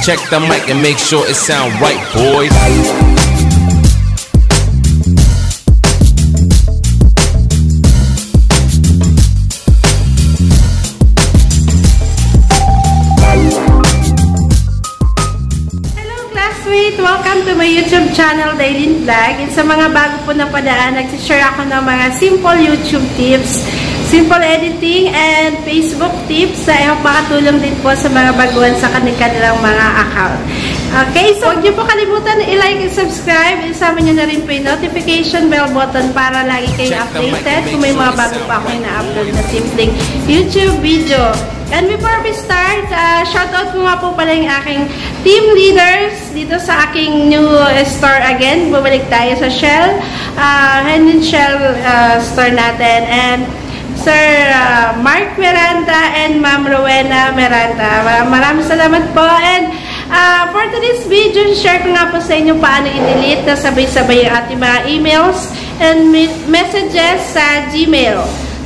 Check the mic and make sure it sound right, boys. Welcome to my YouTube channel, Dailyn Vlog. And sa mga bago po na padaan, nagsishare ako ng mga simple YouTube tips, simple editing, and Facebook tips na makatulong din po sa mga baguhan sa kanilang mga account. Okay, so huwag niyo po kalimutan na i-like and subscribe. Isama niyo na rin po yung notification bell button para lagi kayo updated kung may mga bago pa ako na-upload na simpleng YouTube video. And before we start, shoutout ko nga po pala yung aking team leaders dito sa aking new store again. Bumalik tayo sa Shell, Hand and Shell store natin. And Sir Mark Miranda and Ma'am Rowena Miranda. Maraming salamat po. And for today's video, share ko nga po sa inyo paano i-delete na sabay-sabay yung ating mga emails and messages sa Gmail.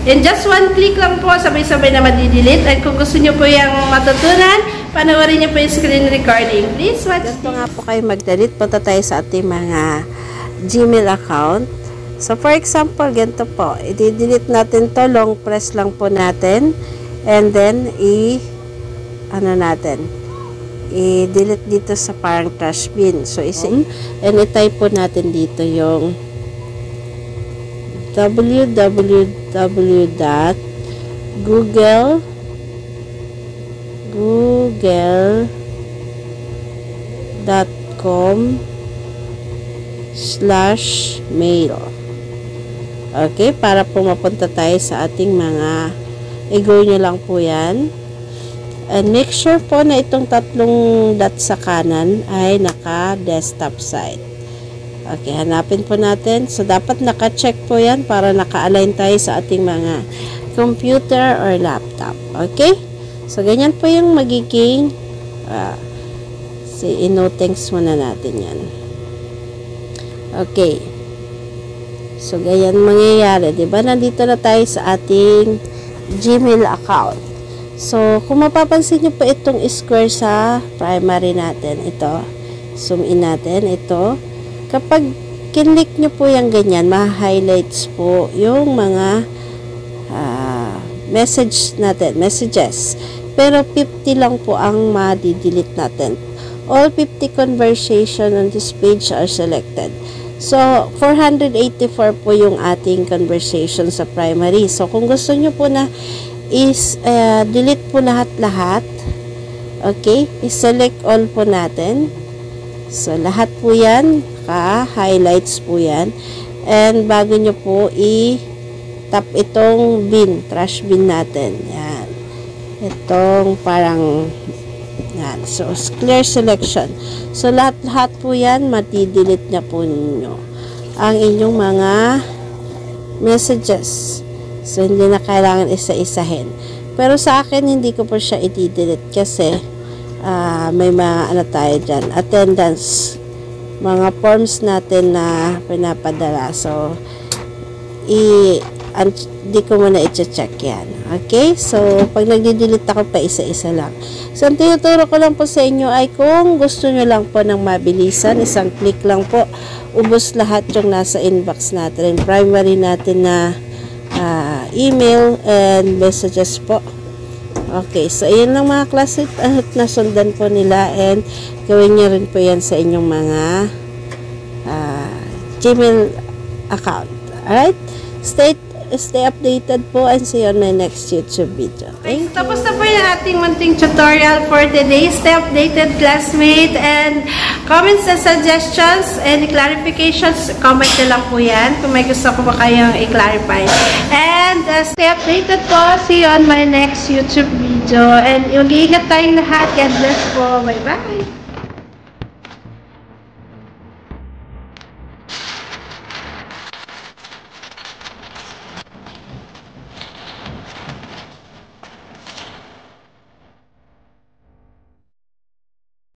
In just one click lang po, sabay-sabay na madi-delete. At kung gusto nyo po yung matutunan, panoorin nyo po yung screen recording. Please watch. Ganito nga po kayo mag-delete. Punta tayo sa ating mga Gmail account. So, for example, ganito po. I-delete natin to. Long press lang po natin. And then, i-delete dito sa parang trash bin. So, and i-type po natin dito yung google.com/mail. Okay, para po mapunta tayo sa ating mga i-go nyo lang po yan. And make sure po na itong tatlong dot sa kanan ay naka-desktop side. Okay, hanapin po natin. So, dapat naka-check po yan para naka-align tayo sa ating mga computer or laptop. Okay? So, ganyan po yung magiging i-notengs muna natin yan. Okay. So, ganyan mangyayari. Diba? Nandito na tayo sa ating Gmail account. So, kung mapapansin nyo po itong square sa primary natin, ito. Zoom in natin. Ito. Kapag kinlik nyo po yung ganyan, ma-highlights po yung mga messages. Pero 50 lang po ang ma-delete natin. All 50 conversation on this page are selected. So, 484 po yung ating conversation sa primary. So, kung gusto nyo po na delete po lahat-lahat, okay, i-select all po natin. So, lahat po yan, highlights po yan. And bago nyo po i-tap itong bin, trash bin natin. Yan. Itong parang, yan. So, clear selection. So, lahat po yan, mati-delete na po ninyo ang inyong mga messages. So, hindi na kailangan isa-isahin. Pero sa akin, hindi ko po siya i-delete kasi may mga tayo dyan, attendance, mga forms natin na pinapadala. So, hindi ko muna i-check yan. Okay? So, pag nag-delete ako pa isa-isa lang. So, ang tinuturo ko lang po sa inyo ay kung gusto nyo lang po ng mabilisan, isang click lang po, ubos lahat yung nasa inbox natin, primary natin na email and messages po. Okay, so ayan lang mga klase at nasundan po nila and gawin niyo rin po yan sa inyong mga Gmail account. Alright? Stay updated po and see you on my next YouTube video. Okay, so tapos na po yung ating munting tutorial for today. Stay updated, classmate, and comments and suggestions and clarifications, comment na lang po yan kung may gusto ko pa kayong i-clarify. And stay updated po. See you on my next YouTube video. And mag-iingat tayong lahat. God bless po. Bye-bye.